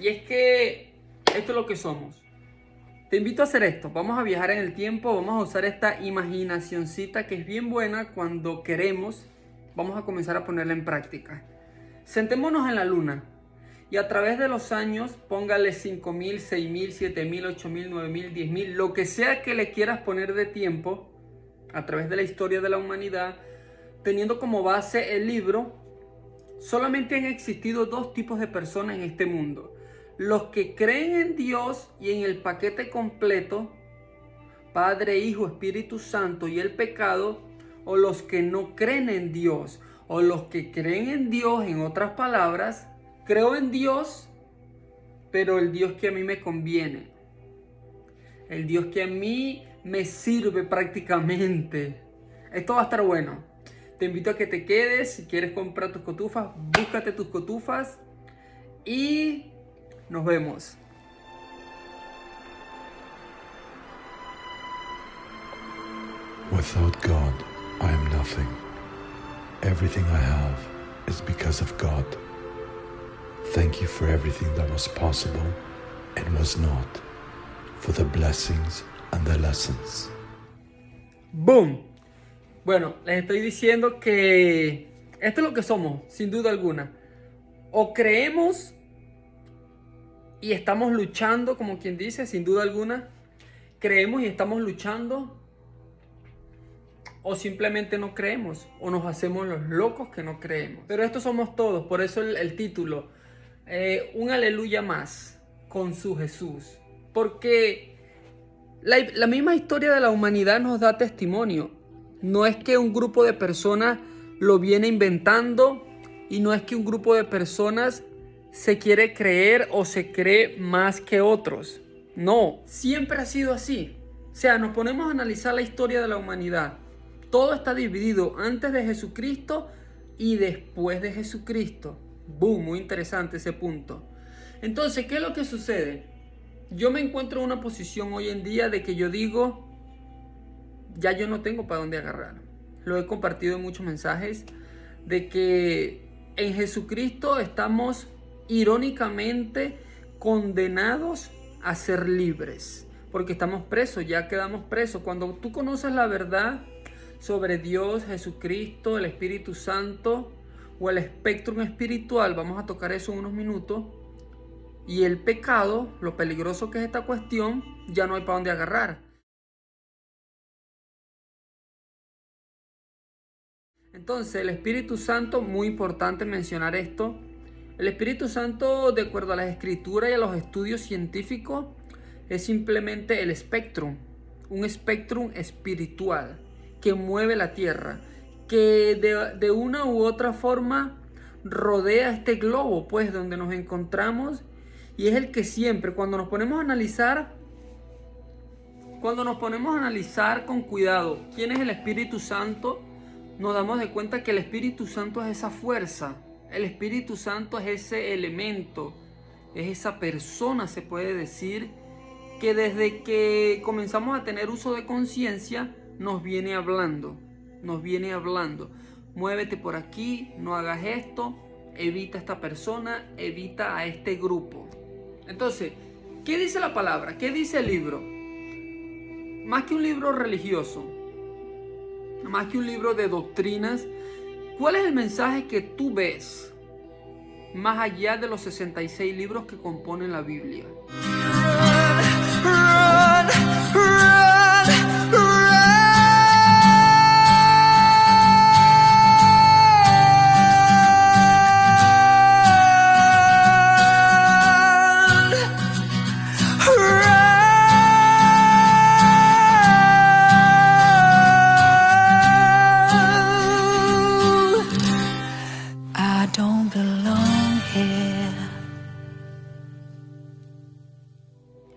Y es que esto es lo que somos. Te invito a hacer esto. Vamos a viajar en el tiempo. Vamos a usar esta imaginacioncita que es bien buena cuando queremos. Vamos a comenzar a ponerla en práctica. Sentémonos en la luna. Y a través de los años, póngale 5.000, 6.000, 7.000, 8.000, 9.000, 10.000, lo que sea que le quieras poner de tiempo, a través de la historia de la humanidad, teniendo como base el libro, solamente han existido dos tipos de personas en este mundo. Los que creen en Dios y en el paquete completo, Padre, Hijo, Espíritu Santo y el pecado, o los que no creen en Dios, o los que creen en Dios, en otras palabras, creo en Dios, pero el Dios que a mí me conviene. El Dios que a mí me sirve prácticamente. Esto va a estar bueno. Te invito a que te quedes. Si quieres comprar tus cotufas, búscate tus cotufas. Y nos vemos. Without God, I am nothing. Everything I have is because of God. Thank you for everything that was possible and was not, for the blessings and the lessons. ¡Boom! Bueno, les estoy diciendo que esto es lo que somos, sin duda alguna. O creemos y estamos luchando, como quien dice, sin duda alguna. Creemos y estamos luchando. O simplemente no creemos. O nos hacemos los locos que no creemos. Pero estos somos todos. Por eso el título. Un aleluya más con su Jesús. Porque la misma historia de la humanidad nos da testimonio. No es que un grupo de personas lo viene inventando. Y no es que un grupo de personas se quiere creer o se cree más que otros. No, siempre ha sido así. O sea, nos ponemos a analizar la historia de la humanidad. Todo está dividido antes de Jesucristo y después de Jesucristo. Boom, muy interesante ese punto. Entonces, ¿qué es lo que sucede? Yo me encuentro en una posición hoy en día de que yo digo, ya yo no tengo para dónde agarrar. Lo he compartido en muchos mensajes, de que en Jesucristo estamos irónicamente condenados a ser libres. Porque estamos presos, ya quedamos presos. Cuando tú conoces la verdad sobre Dios, Jesucristo, el Espíritu Santo o el espectro espiritual, vamos a tocar eso en unos minutos, y el pecado, lo peligroso que es esta cuestión, ya no hay para dónde agarrar. Entonces el Espíritu Santo, muy importante mencionar esto, el Espíritu Santo, de acuerdo a las escrituras y a los estudios científicos, es simplemente el espectrum, un espectrum espiritual que mueve la tierra, que de una u otra forma rodea este globo, pues, donde nos encontramos, y es el que siempre, cuando nos ponemos a analizar con cuidado quién es el Espíritu Santo, nos damos de cuenta que el Espíritu Santo es esa fuerza, el Espíritu Santo es ese elemento, es esa persona, se puede decir, que desde que comenzamos a tener uso de conciencia, nos viene hablando. Muévete por aquí, no hagas esto, evita a esta persona, evita a este grupo. Entonces, ¿qué dice la palabra? ¿Qué dice el libro? Más que un libro religioso, más que un libro de doctrinas, ¿cuál es el mensaje que tú ves más allá de los 66 libros que componen la Biblia?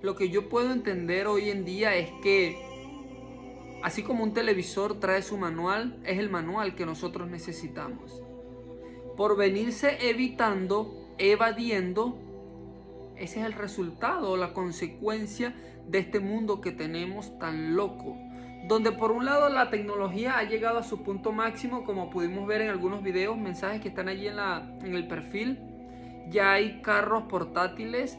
Lo que yo puedo entender hoy en día es que, así como un televisor trae su manual, es el manual que nosotros necesitamos. Por venirse evadiendo, ese es el resultado, la consecuencia de este mundo que tenemos tan loco. Donde por un lado la tecnología ha llegado a su punto máximo, como pudimos ver en algunos videos, mensajes que están allí en el perfil, ya hay carros portátiles,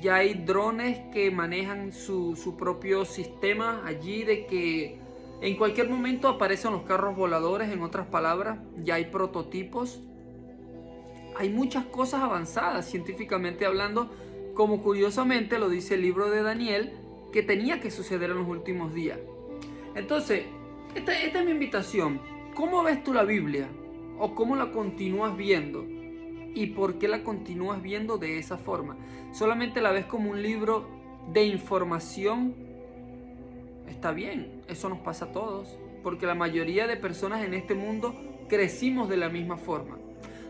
ya hay drones que manejan su propio sistema allí, de que en cualquier momento aparecen los carros voladores. En otras palabras, ya hay prototipos. Hay muchas cosas avanzadas científicamente hablando, como curiosamente lo dice el libro de Daniel, que tenía que suceder en los últimos días. Entonces, esta es mi invitación. ¿Cómo ves tú la Biblia? ¿O cómo la continúas viendo? ¿Y por qué la continúas viendo de esa forma? ¿Solamente la ves como un libro de información? Está bien, eso nos pasa a todos, porque la mayoría de personas en este mundo crecimos de la misma forma.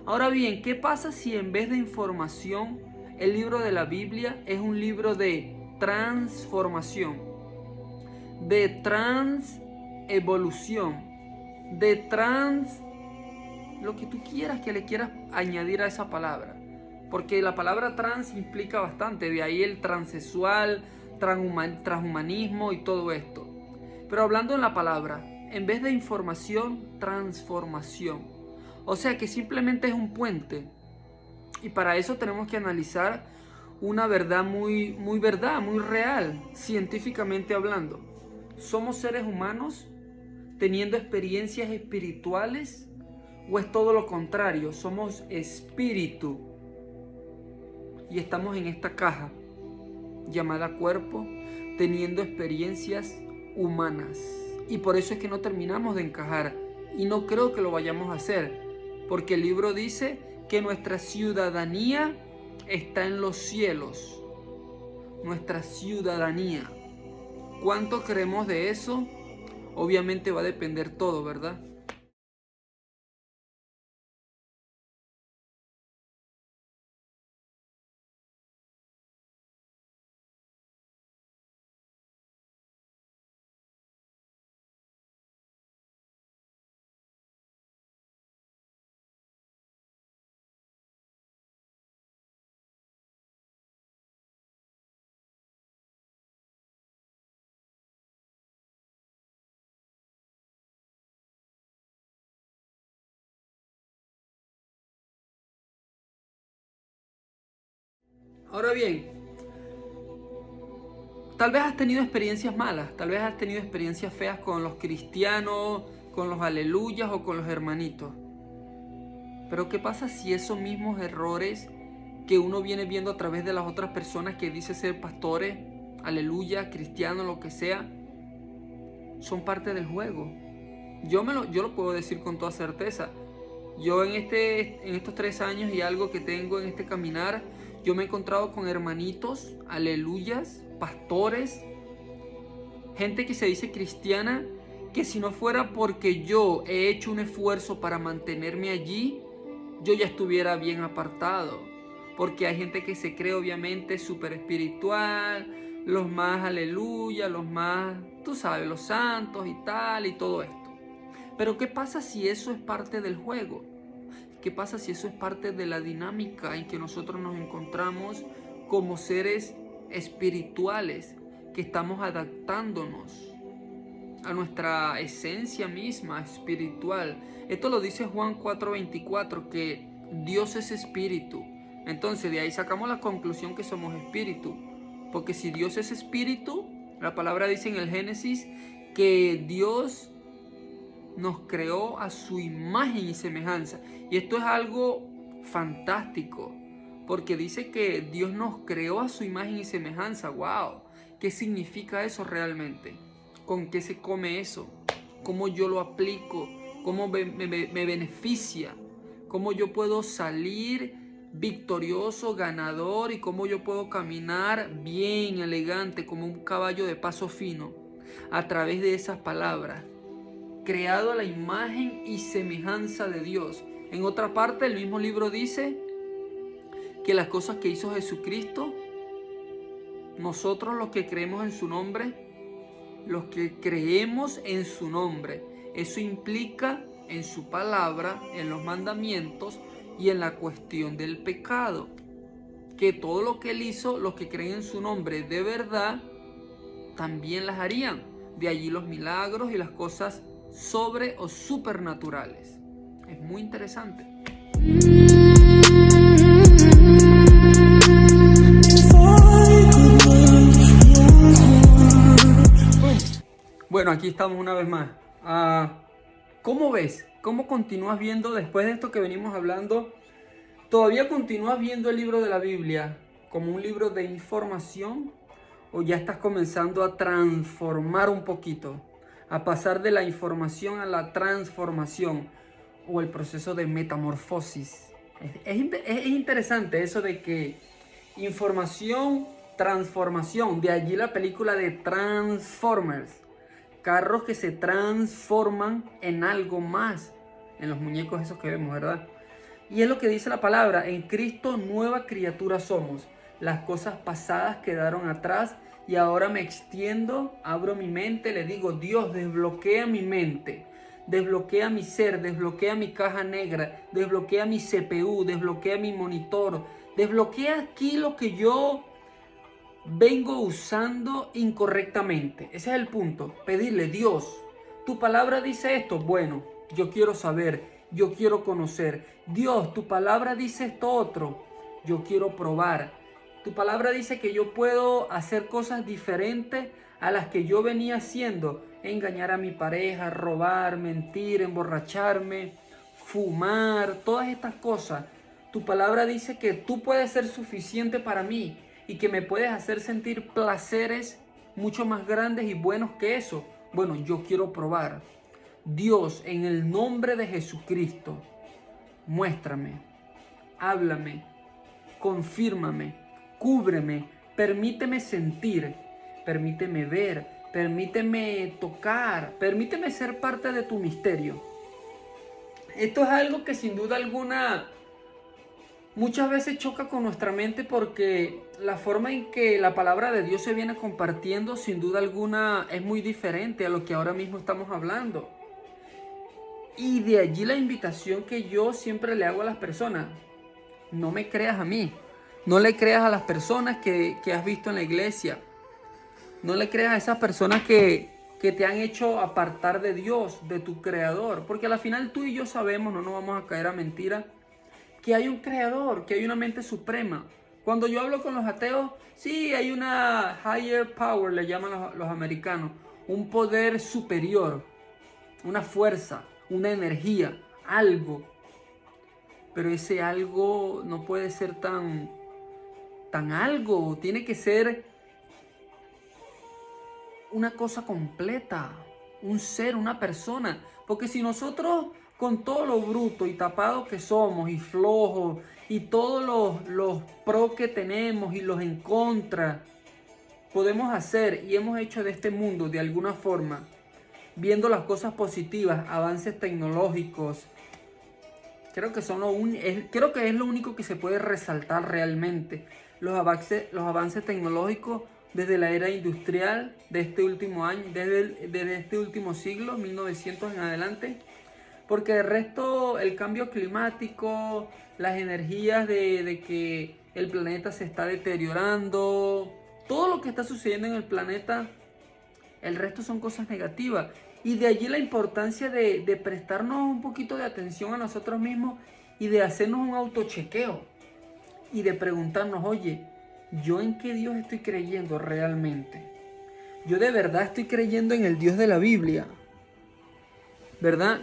Ahora bien, ¿qué pasa si en vez de información, el libro de la Biblia es un libro de transformación, de transevolución, de lo que tú quieras que le quieras añadir a esa palabra? Porque la palabra trans implica bastante, de ahí el transexual, transhumanismo y todo esto. Pero hablando en la palabra, en vez de información, transformación. O sea que simplemente es un puente. Y para eso tenemos que analizar una verdad muy real, científicamente hablando. ¿Somos seres humanos teniendo experiencias espirituales? ¿O es todo lo contrario? Somos espíritu y estamos en esta caja llamada cuerpo, teniendo experiencias humanas. Y por eso es que no terminamos de encajar. Y no creo que lo vayamos a hacer, porque el libro dice que nuestra ciudadanía está en los cielos. Nuestra ciudadanía. ¿Cuánto creemos de eso? Obviamente va a depender todo, ¿verdad? Ahora bien, tal vez has tenido experiencias malas, tal vez has tenido experiencias feas con los cristianos, con los aleluyas o con los hermanitos. Pero ¿qué pasa si esos mismos errores que uno viene viendo a través de las otras personas que dice ser pastores, aleluya, cristianos, lo que sea, son parte del juego? Yo lo puedo decir con toda certeza. Yo en estos 3 años y algo que tengo en este caminar, yo me he encontrado con hermanitos, aleluyas, pastores, gente que se dice cristiana, que si no fuera porque yo he hecho un esfuerzo para mantenerme allí, yo ya estuviera bien apartado. Porque hay gente que se cree obviamente súper espiritual, los más aleluya, los más, tú sabes, los santos y tal y todo esto. Pero ¿qué pasa si eso es parte del juego? ¿Qué pasa si eso es parte de la dinámica en que nosotros nos encontramos como seres espirituales, que estamos adaptándonos a nuestra esencia misma espiritual? Esto lo dice Juan 4:24, que Dios es espíritu. Entonces de ahí sacamos la conclusión que somos espíritu. Porque si Dios es espíritu, la palabra dice en el Génesis que Dios nos creó a su imagen y semejanza. Y esto es algo fantástico, porque dice que Dios nos creó a su imagen y semejanza. ¡Wow! ¿Qué significa eso realmente? ¿Con qué se come eso? ¿Cómo yo lo aplico? ¿Cómo me beneficia? ¿Cómo yo puedo salir victorioso, ganador? ¿Y cómo yo puedo caminar bien, elegante, como un caballo de paso fino a través de esas palabras? Creado a la imagen y semejanza de Dios. En otra parte, el mismo libro dice que las cosas que hizo Jesucristo, nosotros los que creemos en su nombre, eso implica en su palabra, en los mandamientos y en la cuestión del pecado. Que todo lo que él hizo, los que creen en su nombre de verdad, también las harían. De allí los milagros y las cosas sobre o supernaturales. Es muy interesante. Bueno, aquí estamos una vez más. ¿Cómo ves? ¿Cómo continúas viendo después de esto que venimos hablando? ¿Todavía continúas viendo el libro de la Biblia como un libro de información? ¿O ya estás comenzando a transformar un poquito? A pasar de la información a la transformación o el proceso de metamorfosis. Es interesante eso de que información, transformación. De allí la película de Transformers. Carros que se transforman en algo más. En los muñecos esos que vemos, ¿verdad? Y es lo que dice la palabra. En Cristo nueva criatura somos. Las cosas pasadas quedaron atrás y ahora me extiendo, abro mi mente, le digo, Dios, desbloquea mi mente. Desbloquea mi ser, desbloquea mi caja negra, desbloquea mi CPU, desbloquea mi monitor. Desbloquea aquí lo que yo vengo usando incorrectamente. Ese es el punto. Pedirle, Dios, tu palabra dice esto. Bueno, yo quiero saber, yo quiero conocer. Dios, tu palabra dice esto otro. Yo quiero probar. Tu palabra dice que yo puedo hacer cosas diferentes a las que yo venía haciendo. Engañar a mi pareja, robar, mentir, emborracharme, fumar, todas estas cosas. Tu palabra dice que tú puedes ser suficiente para mí y que me puedes hacer sentir placeres mucho más grandes y buenos que eso. Bueno, yo quiero probar. Dios, en el nombre de Jesucristo, muéstrame, háblame, confírmame, cúbreme, permíteme sentir, permíteme ver, permíteme tocar, permíteme ser parte de tu misterio. Esto es algo que sin duda alguna muchas veces choca con nuestra mente porque la forma en que la palabra de Dios se viene compartiendo sin duda alguna es muy diferente a lo que ahora mismo estamos hablando. Y de allí la invitación que yo siempre le hago a las personas. No me creas a mí. No le creas a las personas que has visto en la iglesia. No le creas a esas personas que te han hecho apartar de Dios, de tu creador. Porque al final tú y yo sabemos, no nos vamos a caer a mentiras, que hay un creador, que hay una mente suprema. Cuando yo hablo con los ateos, sí, hay una higher power, le llaman los americanos. Un poder superior, una fuerza, una energía, algo. Pero ese algo no puede ser tan algo, tiene que ser una cosa completa, un ser, una persona. Porque si nosotros con todo lo bruto y tapado que somos y flojos y todos los pros que tenemos y los en contra, podemos hacer y hemos hecho de este mundo de alguna forma, viendo las cosas positivas, avances tecnológicos, creo que es lo único que se puede resaltar realmente. Los avances tecnológicos desde la era industrial de este último año, desde este último siglo, 1900 en adelante. Porque de resto el cambio climático, las energías de que el planeta se está deteriorando, todo lo que está sucediendo en el planeta, el resto son cosas negativas. Y de allí la importancia de prestarnos un poquito de atención a nosotros mismos y de hacernos un autochequeo. Y de preguntarnos, oye, ¿yo en qué Dios estoy creyendo realmente? ¿Yo de verdad estoy creyendo en el Dios de la Biblia? ¿Verdad?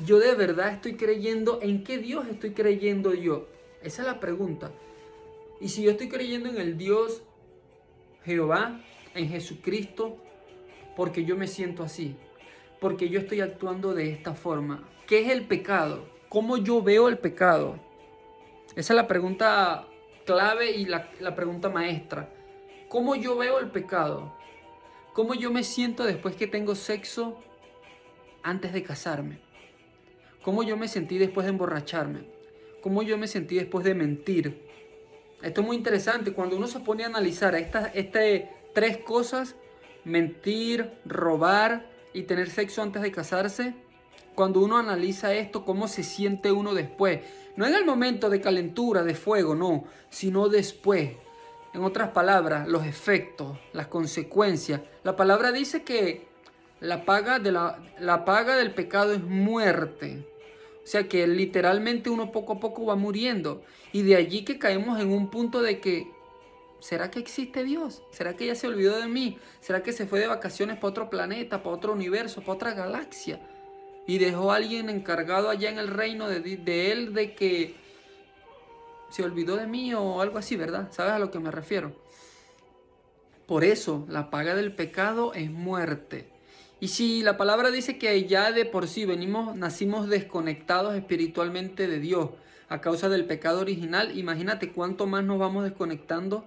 ¿Yo de verdad estoy creyendo en qué Dios estoy creyendo yo? Esa es la pregunta. Y si yo estoy creyendo en el Dios Jehová, en Jesucristo, porque yo me siento así, porque yo estoy actuando de esta forma. ¿Qué es el pecado? ¿Cómo yo veo el pecado? Esa es la pregunta clave y la pregunta maestra. ¿Cómo yo veo el pecado? ¿Cómo yo me siento después que tengo sexo antes de casarme? ¿Cómo yo me sentí después de emborracharme? ¿Cómo yo me sentí después de mentir? Esto es muy interesante. Cuando uno se pone a analizar estas tres cosas, mentir, robar y tener sexo antes de casarse, cuando uno analiza esto, cómo se siente uno después. No en el momento de calentura, de fuego, no, sino después. En otras palabras, los efectos, las consecuencias. La palabra dice que la paga del pecado es muerte. O sea que literalmente uno poco a poco va muriendo. Y de allí que caemos en un punto de que ¿será que existe Dios? ¿Será que ya se olvidó de mí? ¿Será que se fue de vacaciones para otro planeta, para otro universo, para otra galaxia? Y dejó a alguien encargado allá en el reino de él de que se olvidó de mí o algo así, ¿verdad? ¿Sabes a lo que me refiero? Por eso, la paga del pecado es muerte. Y si la palabra dice que ya de por sí nacimos desconectados espiritualmente de Dios a causa del pecado original, imagínate cuánto más nos vamos desconectando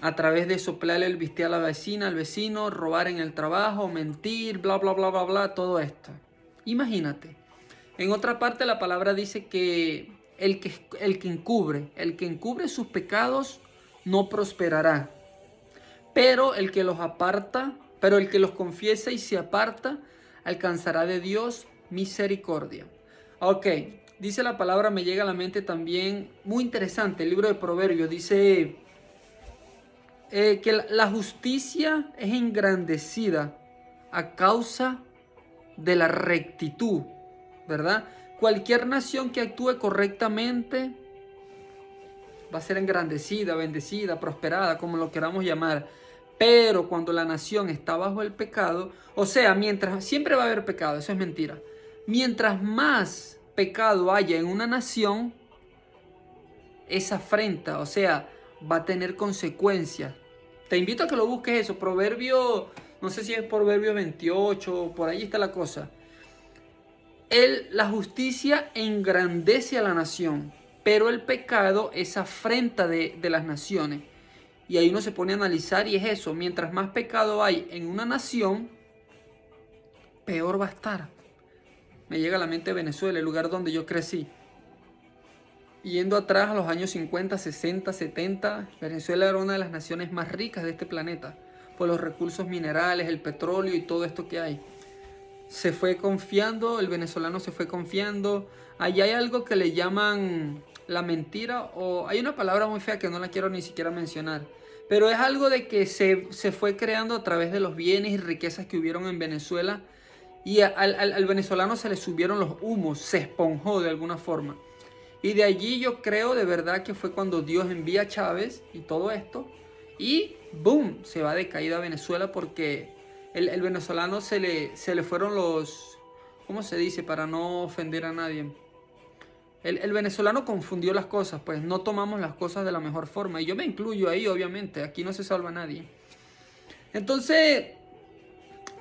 a través de soplarle el bistec a la vecina, al vecino, robar en el trabajo, mentir, bla, bla, bla, bla, bla, todo esto. Imagínate. En otra parte la palabra dice que el que encubre sus pecados no prosperará. Pero el que los confiesa y se aparta, alcanzará de Dios misericordia. Ok, dice la palabra, me llega a la mente también, muy interesante, el libro de Proverbios, dice que la justicia es engrandecida a causa de la rectitud, ¿verdad? Cualquier nación que actúe correctamente va a ser engrandecida, bendecida, prosperada, como lo queramos llamar. Pero cuando la nación está bajo el pecado, o sea, siempre va a haber pecado, eso es mentira. Mientras más pecado haya en una nación, esa afrenta, o sea, va a tener consecuencias. Te invito a que lo busques eso, Proverbio, no sé si es Proverbio 28, por ahí está la cosa. La justicia engrandece a la nación, pero el pecado es afrenta de las naciones. Y ahí uno se pone a analizar y es eso, mientras más pecado hay en una nación, peor va a estar. Me llega a la mente Venezuela, el lugar donde yo crecí. Yendo atrás a los años 50, 60, 70, Venezuela era una de las naciones más ricas de este planeta, por los recursos minerales, el petróleo y todo esto que hay. Se fue confiando, el venezolano se fue confiando. Allá hay algo que le llaman la mentira, o hay una palabra muy fea que no la quiero ni siquiera mencionar, pero es algo de que se fue creando a través de los bienes y riquezas que hubieron en Venezuela, y al venezolano se le subieron los humos, se esponjó de alguna forma. Y de allí yo creo de verdad que fue cuando Dios envía a Chávez y todo esto, y ¡boom!, se va de caída a Venezuela porque el venezolano se le fueron los, ¿cómo se dice? Para no ofender a nadie. El venezolano confundió las cosas, pues no tomamos las cosas de la mejor forma. Y yo me incluyo ahí, obviamente, aquí no se salva nadie. Entonces,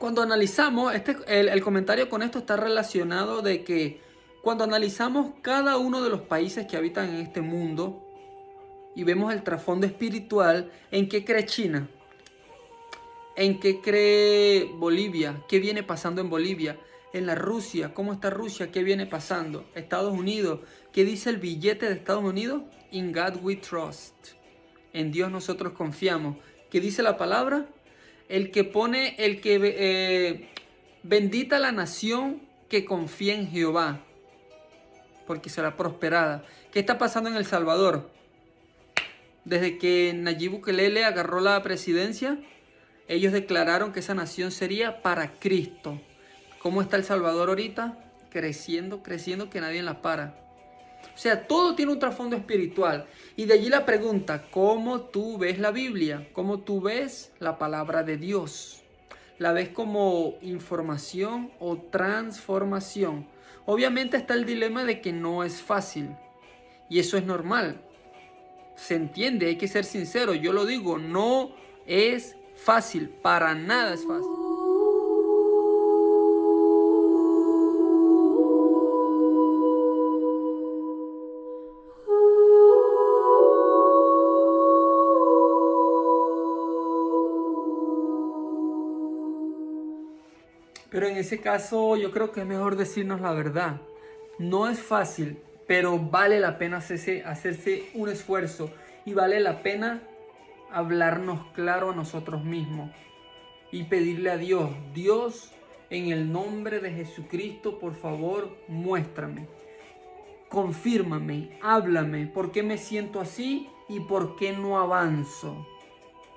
cuando analizamos, el comentario con esto está relacionado de que cuando analizamos cada uno de los países que habitan en este mundo y vemos el trasfondo espiritual, ¿en qué cree China? ¿En qué cree Bolivia? ¿Qué viene pasando en Bolivia? En la Rusia, ¿cómo está Rusia? ¿Qué viene pasando? Estados Unidos, ¿qué dice el billete de Estados Unidos? In God we trust. En Dios nosotros confiamos. ¿Qué dice la palabra? Bendita la nación que confía en Jehová, porque será prosperada. ¿Qué está pasando en El Salvador? Desde que Nayib Bukele agarró la presidencia, ellos declararon que esa nación sería para Cristo. ¿Cómo está El Salvador ahorita? Creciendo, creciendo, que nadie la para. O sea, todo tiene un trasfondo espiritual. Y de allí la pregunta, ¿cómo tú ves la Biblia? ¿Cómo tú ves la palabra de Dios? ¿La ves como información o transformación? Obviamente está el dilema de que no es fácil. Y eso es normal. Se entiende, hay que ser sincero. Yo lo digo, no es fácil. Para nada es fácil. Pero en ese caso yo creo que es mejor decirnos la verdad. No es fácil, pero vale la pena hacerse un esfuerzo y vale la pena hablarnos claro a nosotros mismos y pedirle a Dios, Dios, en el nombre de Jesucristo, por favor, muéstrame, confírmame, háblame, por qué me siento así y por qué no avanzo.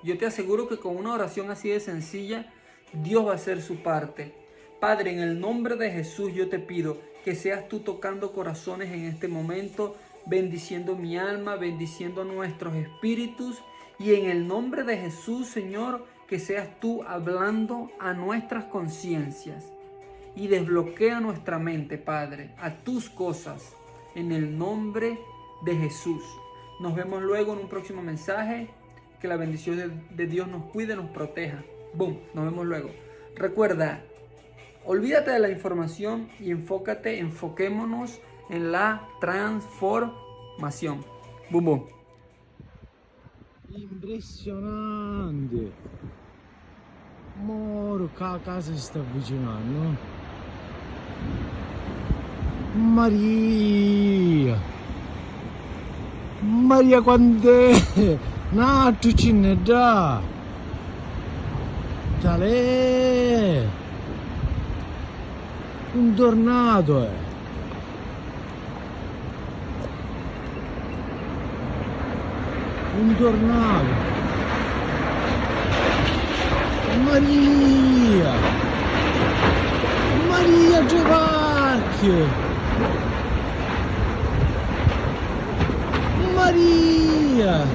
Yo te aseguro que con una oración así de sencilla, Dios va a hacer su parte. Padre, en el nombre de Jesús yo te pido que seas tú tocando corazones en este momento, bendiciendo mi alma, bendiciendo nuestros espíritus Y en el nombre de Jesús, Señor, que seas tú hablando a nuestras conciencias y desbloquea nuestra mente, Padre, a tus cosas, en el nombre de Jesús. Nos vemos luego en un próximo mensaje. Que la bendición de Dios nos cuide, nos proteja. Boom, nos vemos luego. Recuerda, olvídate de la información y enfoquémonos en la transformación. Boom, boom. Impressionante. Moro, a casa si sta avvicinando. Maria. Maria quando è nato cinedda. Tale. Un tornado è. Un tornado. Maria! Maria Giovacchio! Maria!